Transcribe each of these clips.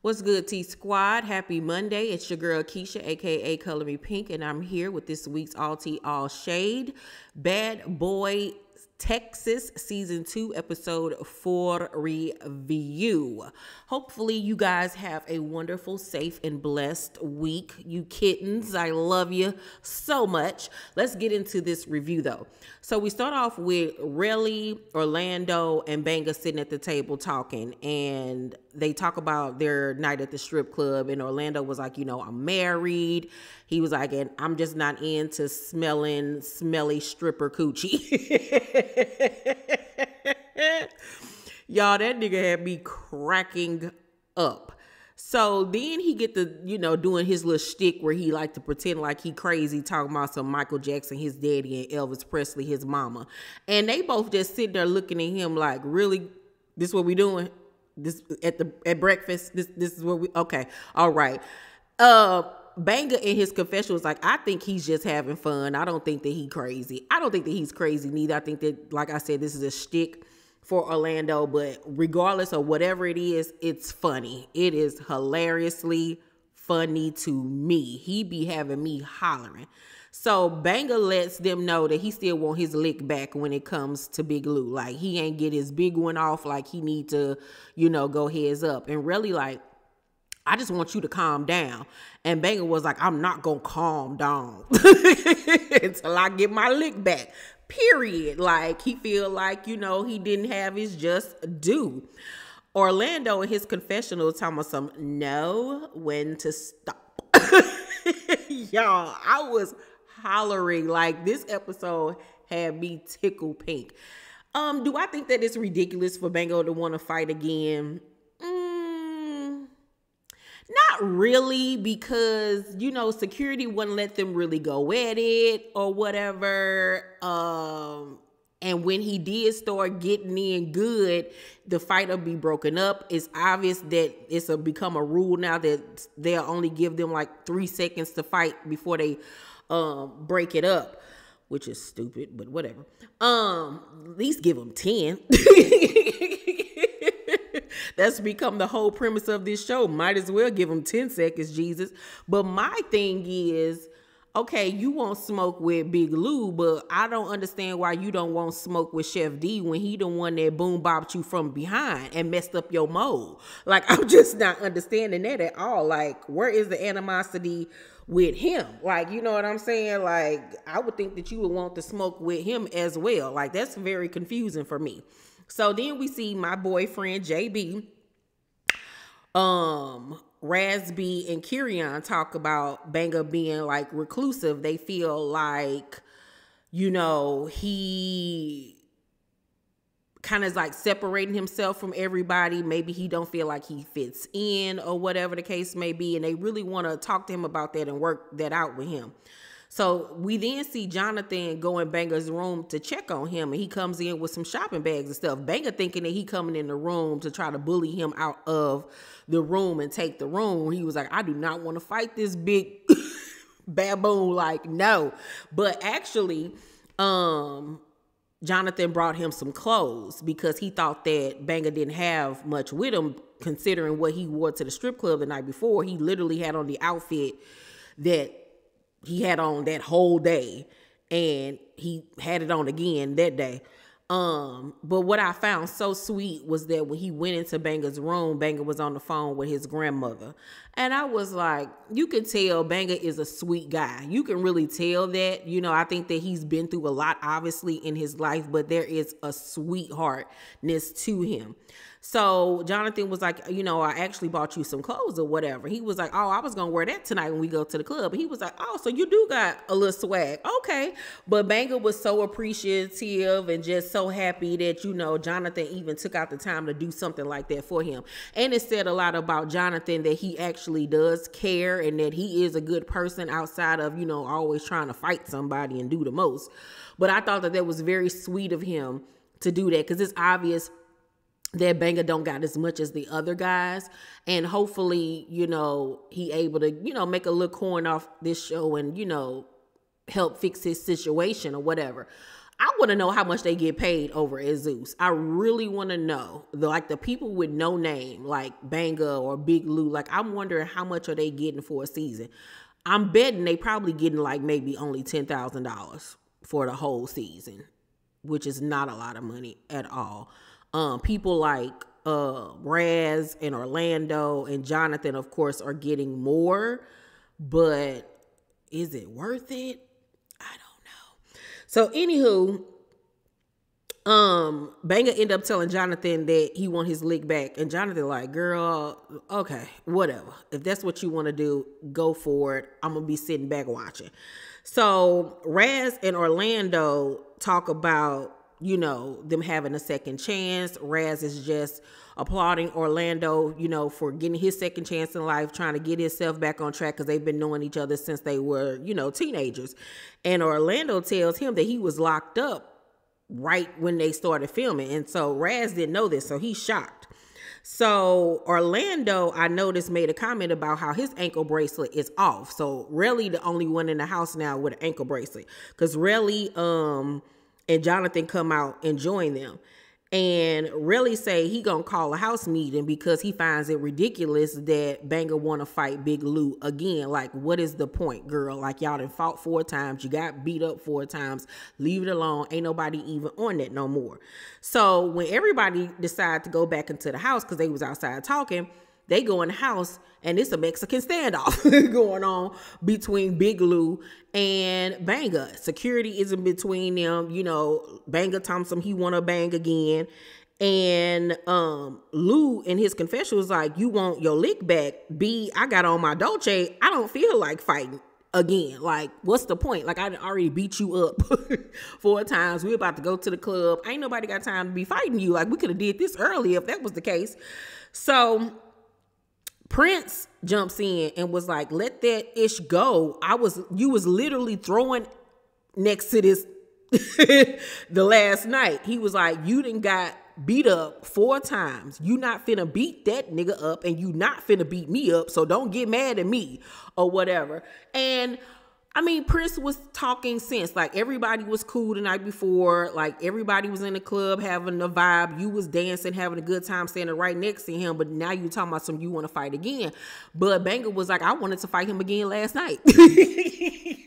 What's good, T Squad? Happy Monday. It's your girl Keisha, aka Color Me Pynk, and I'm here with this week's All Tea All Shade Bad Boy Texas Season 2, Episode 4 review. Hopefully you guys have a wonderful, safe, and blessed week. You kittens, I love you so much. Let's get into this review though. So we start off with Relly, Orlando, and Banga sitting at the table talking, and they talk about their night at the strip club, and Orlando was like, I'm married. He was like, and I'm just not into smelling smelly stripper coochie. Y'all, that nigga had me cracking up. So then he get to, doing his little shtick where he like to pretend like he crazy, talking about some Michael Jackson, his daddy, and Elvis Presley, his mama. And they both just sit there looking at him like, really? This what we doing? This at breakfast? This is what we, okay. All right. Banga in his confession was like, I think he's just having fun. I don't think that he crazy. I don't think that he's crazy neither. I think that, like I said, this is a shtick for Orlando, but regardless of whatever it is, it's funny. It is hilariously funny to me. He be having me hollering. So Banga lets them know that he still want his lick back when it comes to Big Lou. Like, he ain't get his big one off like he need to, go heads up. And really, like, I just want you to calm down. And Banga was like, I'm not going to calm down until I get my lick back. Period. Like, he feel like, he didn't have his just due. Orlando in his confessional talking about some know when to stop. Y'all, I was hollering. Like, this episode had me tickle pink. Do I think that it's ridiculous for Banga to want to fight again? Not really, because, security wouldn't let them really go at it or whatever. And when he did start getting in good, the fight will be broken up. It's obvious that it's become a rule now that they'll only give them like 3 seconds to fight before they break it up, which is stupid, but whatever. At least give them 10. That's become the whole premise of this show. Might as well give him 10 seconds, Jesus. But my thing is, okay, you won't smoke with Big Lou, but I don't understand why you don't want smoke with Chef D when he the one that boom bopped you from behind and messed up your mold. Like, I'm just not understanding that at all. Like, where is the animosity with him? Like, you know what I'm saying? Like, I would think that you would want to smoke with him as well. Like, that's very confusing for me. So then we see my boyfriend, JB, Razby, and Kirion talk about Banga being, like, reclusive. They feel like, he kind of like separating himself from everybody. Maybe he don't feel like he fits in or whatever the case may be. And they really want to talk to him about that and work that out with him. So we then see Jonathan go in Banga's room to check on him, and he comes in with some shopping bags and stuff. Banga thinking that he coming in the room to try to bully him out of the room and take the room. He was like, I do not want to fight this big baboon. Like, no. But actually, Jonathan brought him some clothes because he thought that Banga didn't have much with him, considering what he wore to the strip club the night before. He literally had on the outfit that he had on that whole day, and he had it on again that day. But what I found so sweet was that when he went into Banga's room, Banga was on the phone with his grandmother. And I was like, you can tell Banga is a sweet guy. You can really tell that. I think that he's been through a lot, obviously, in his life, but there is a sweetheartness to him. So Jonathan was like, I actually bought you some clothes or whatever. He was like, oh, I was going to wear that tonight when we go to the club. And he was like, oh, so you do got a little swag. Okay. But Banga was so appreciative and just so happy that, Jonathan even took out the time to do something like that for him. And it said a lot about Jonathan that he actually does care and that he is a good person outside of, always trying to fight somebody and do the most. But I thought that was very sweet of him to do that, because it's obvious that Banga don't got as much as the other guys. And hopefully, he able to, make a little coin off this show and, help fix his situation or whatever. I want to know how much they get paid over at Zeus. I really want to know. The people with no name, like Banga or Big Lou, like I'm wondering how much are they getting for a season. I'm betting they probably getting like maybe only $10,000 for the whole season, which is not a lot of money at all. People like Raz and Orlando and Jonathan, of course, are getting more, but is it worth it? I don't know. So anywho, Banga ended up telling Jonathan that he want his lick back, and Jonathan like, girl, okay, whatever. If that's what you want to do, go for it. I'm gonna be sitting back watching. So Raz and Orlando talk about, you know, them having a second chance. Raz is just applauding Orlando, you know, for getting his second chance in life, trying to get himself back on track because they've been knowing each other since they were, you know, teenagers. And Orlando tells him that he was locked up right when they started filming. And so Raz didn't know this, so he's shocked. So Orlando, I noticed, made a comment about how his ankle bracelet is off. So Relly the only one in the house now with an ankle bracelet, because Relly and Jonathan come out and join them. And Relly say he gonna call a house meeting because he finds it ridiculous that Banga want to fight Big Lou again. Like, what is the point, girl? Like, y'all done fought 4 times. You got beat up 4 times. Leave it alone. Ain't nobody even on that no more. So when everybody decide to go back into the house because they was outside talking, they go in the house and it's a Mexican standoff going on between Big Lou and Banga. Security is in between them. You know, Banga Thompson, he want to bang again. And Lou in his confession was like, you want your lick back? B, I got on my Dolce. I don't feel like fighting again. Like, what's the point? Like, I already beat you up 4 times. We're about to go to the club. Ain't nobody got time to be fighting you. Like, we could have did this earlier if that was the case. So Prince jumps in and was like, let that ish go. You was literally throwing next to this the last night. He was like, you done got beat up 4 times. You not finna beat that nigga up, and you not finna beat me up, so don't get mad at me or whatever. And I mean, Prince was talking sense. Like, everybody was cool the night before. Like, everybody was in the club having a vibe. You was dancing, having a good time, standing right next to him. But now you talking about you want to fight again. But Banga was like, I wanted to fight him again last night.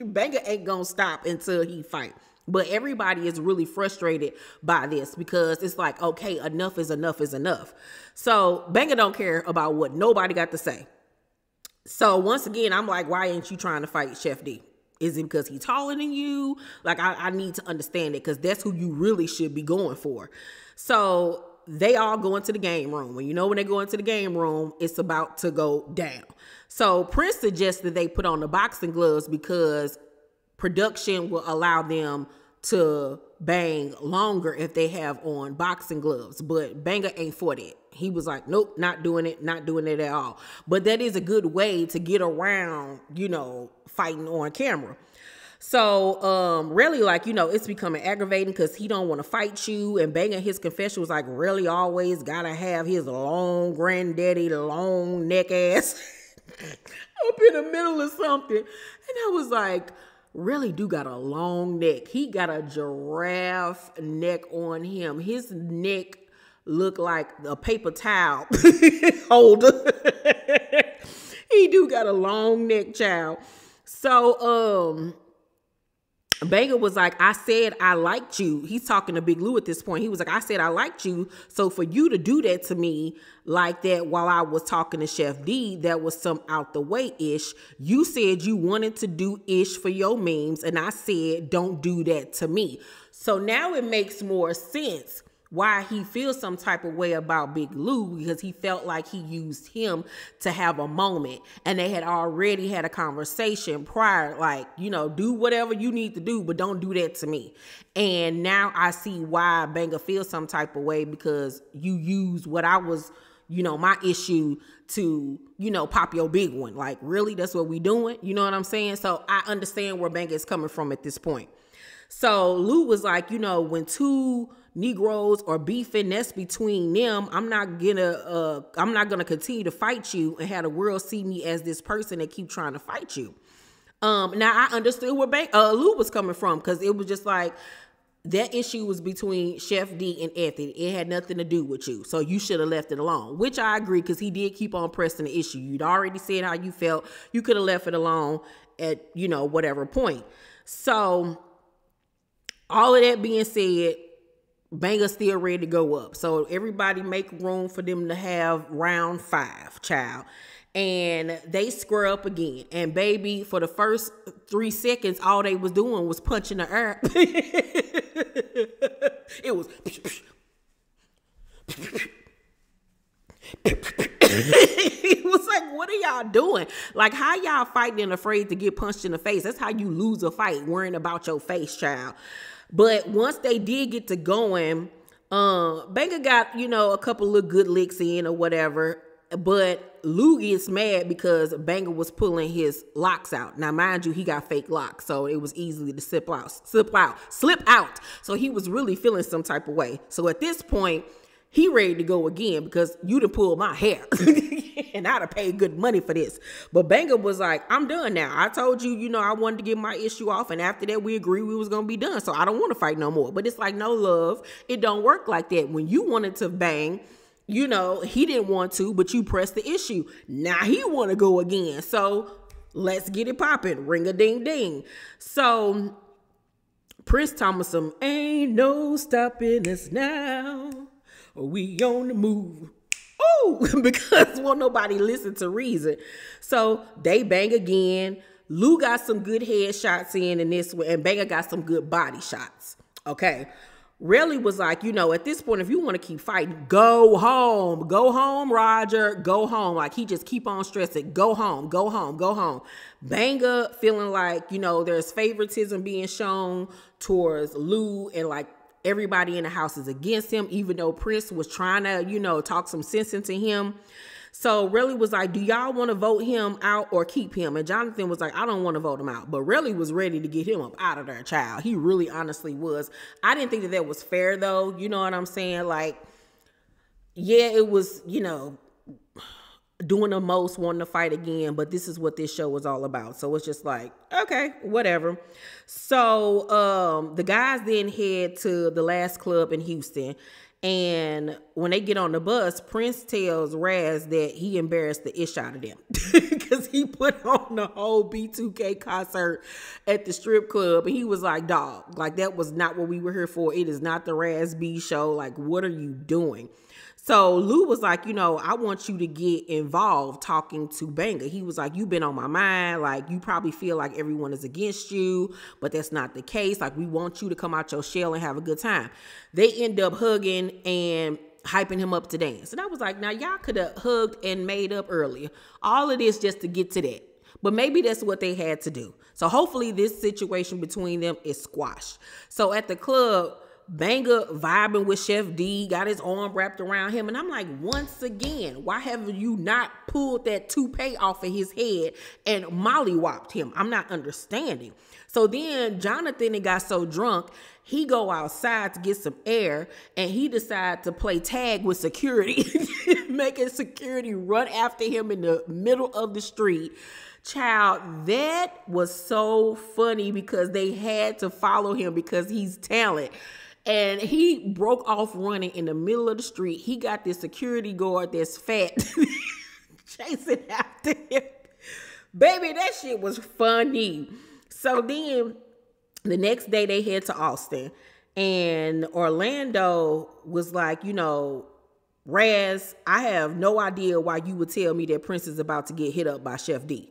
Banga ain't gonna stop until he fight. But everybody is really frustrated by this because it's like, okay, enough is enough is enough. So Banga don't care about what nobody got to say. So once again, I'm like, why ain't you trying to fight Chef D? Is it because he's taller than you? Like, I need to understand it, because that's who you really should be going for. So they all go into the game room. And you know, when they go into the game room, it's about to go down. So Prince suggested they put on the boxing gloves because production will allow them to bang longer if they have on boxing gloves. But Banga ain't for that. He was like, nope, not doing it at all. But that is a good way to get around, you know, fighting on camera. So really, like, you know, it's becoming aggravating because he don't want to fight you. And Banga, his confession was like, really always gotta have his long granddaddy, long neck ass up in the middle of something. And I was like, really do got a long neck. He got a giraffe neck on him. His neck look like a paper towel holder. He do got a long neck, child. So Banga was like, I said I liked you. He's talking to Big Lou at this point. He was like, I said I liked you. So for you to do that to me like that while I was talking to Chef D, that was some out the way ish. You said you wanted to do ish for your memes, and I said don't do that to me. So now it makes more sense why he feels some type of way about Big Lou, because he felt like he used him to have a moment, and they had already had a conversation prior, like, you know, do whatever you need to do, but don't do that to me. And now I see why Banga feels some type of way, because you used what I was, you know, my issue to, you know, pop your big one. Like, really, that's what we doing? You know what I'm saying? So I understand where Banga is coming from at this point. So Lou was like, you know, when 2 Negroes are beefing, that's between them. I'm not gonna continue to fight you and have the world see me as this person that keep trying to fight you. Now I understood where Lou was coming from, because it was just like, that issue was between Chef D and Anthony. It had nothing to do with you. So you should have left it alone, which I agree, because he did keep on pressing the issue. You'd already said how you felt. You could have left it alone at, whatever point. So all of that being said, Banger still ready to go up. So everybody make room for them to have round 5, child. And they square up again. And baby, for the first 3 seconds, all they was doing was punching the air. It was... It was like, what are y'all doing? Like, how y'all fighting and afraid to get punched in the face? That's how you lose a fight, worrying about your face, child. But once they did get to going, Banger got, a couple of good licks in or whatever. But Lou gets mad because Banger was pulling his locks out. Now, mind you, he got fake locks, so it was easily to slip out. So he was really feeling some type of way. So at this point, he ready to go again because you done pulled my hair. And I'd have paid good money for this. But Banger was like, I'm done now. I told you, I wanted to get my issue off. And after that, we agreed we was going to be done. So I don't want to fight no more. But it's like, no, love. It don't work like that. When you wanted to bang, he didn't want to, but you pressed the issue. Now he want to go again. So let's get it popping. Ring a ding ding. So Prince Thomason, ain't no stopping us now. We on the move. Oh, because won't nobody listen to reason. So they bang again. Lou got some good head shots in this way, and Banger got some good body shots. Okay. Relly was like, at this point, if you want to keep fighting, go home. Go home, Roger. Go home. Like, he just keep on stressing. Go home. Go home. Go home. Banger feeling like, there's favoritism being shown towards Lou, and like everybody in the house is against him, even though Prince was trying to, talk some sense into him. So Relly was like, do y'all want to vote him out or keep him? And Jonathan was like, I don't want to vote him out. But Relly was ready to get him up out of there, child. He really honestly was. I didn't think that was fair, though. You know what I'm saying? Like, yeah, it was, doing the most, wanting to fight again. But this is what this show was all about. So it's just like, okay, whatever. So the guys then head to the last club in Houston. And when they get on the bus, Prince tells Raz that he embarrassed the ish out of them because he put on the whole B2K concert at the strip club. And he was like, dog, like that was not what we were here for. It is not the Raz B show. Like, what are you doing? So Lou was like, I want you to get involved talking to Banger. He was like, you've been on my mind. Like, you probably feel like everyone is against you, but that's not the case. Like, we want you to come out your shell and have a good time. They end up hugging and hyping him up to dance. And I was like, now y'all could have hugged and made up earlier. All of this just to get to that. But maybe that's what they had to do. So hopefully this situation between them is squashed. So at the club, Banger vibing with Chef D, got his arm wrapped around him. And I'm like, once again, why have you not pulled that toupee off of his head and mollywopped him? I'm not understanding. So then Jonathan got so drunk, he go outside to get some air, and he decided to play tag with security, making security run after him in the middle of the street. Child, that was so funny because they had to follow him because he's talent. And he broke off running in the middle of the street. He got this security guard that's fat chasing after him. Baby, that shit was funny. So then the next day they head to Austin. And Orlando was like, Raz, I have no idea why you would tell me that Prince is about to get hit up by Chef D.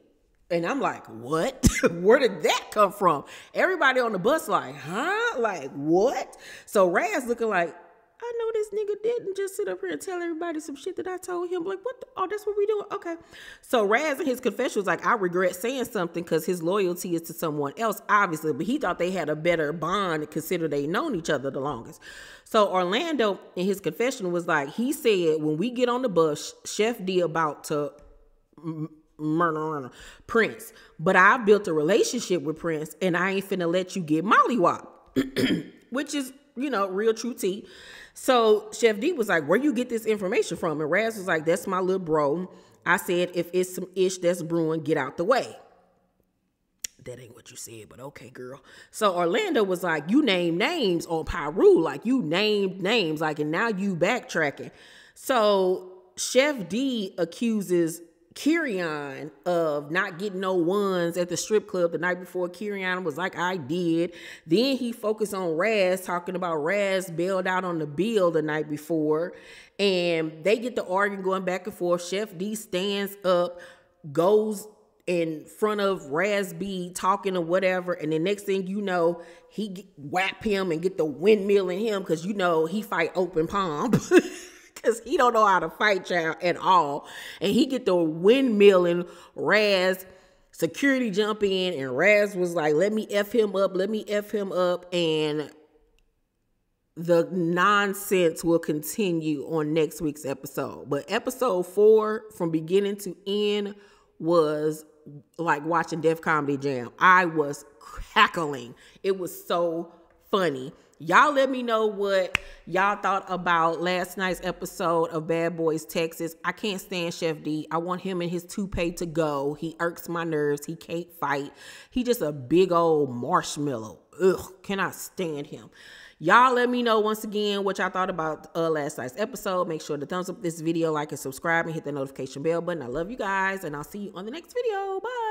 And I'm like, what? Where did that come from? Everybody on the bus like, huh? Like, what? So Raz looking like, I know this nigga didn't just sit up here and tell everybody some shit that I told him. Like, what? Oh, that's what we doing? Okay. So Raz in his confession was like, I regret saying something because his loyalty is to someone else, obviously. But he thought they had a better bond, consider they known each other the longest. So Orlando in his confession was like, he said, when we get on the bus, Chef D about to murder Prince, but I built a relationship with Prince and I ain't finna let you get mollywop, which is, real true tea. So Chef D was like, where you get this information from? And Raz was like, that's my little bro. I said, if it's some ish that's brewing, get out the way. That ain't what you said, but okay, girl. So Orlando was like, you named names on Pyru, like you named names, like, and now you backtracking. So Chef D accuses Kirion of not getting no ones at the strip club the night before. Kirion was like, I did. Then he focused on Raz, talking about Raz bailed out on the bill the night before. And they get the arguing going back and forth. Chef D stands up, goes in front of Raz B talking or whatever, and the next thing you know, he whap him and get the windmill in him, because you know he fight open palm because he don't know how to fight, child, at all. And he get the windmill in Raz. Security jump in, and Raz was like, let me F him up, and the nonsense will continue on next week's episode. But episode 4, from beginning to end, was like watching Def Comedy Jam. I was cackling. It was so funny. Y'all let me know what y'all thought about last night's episode of Bad Boys Texas. I can't stand Chef D. I want him and his toupee to go. He irks my nerves. He can't fight. He just a big old marshmallow. Ugh, cannot stand him. Y'all let me know once again what y'all thought about last night's episode. Make sure to thumbs up this video, like and subscribe, and hit the notification bell button. I love you guys, and I'll see you on the next video. Bye.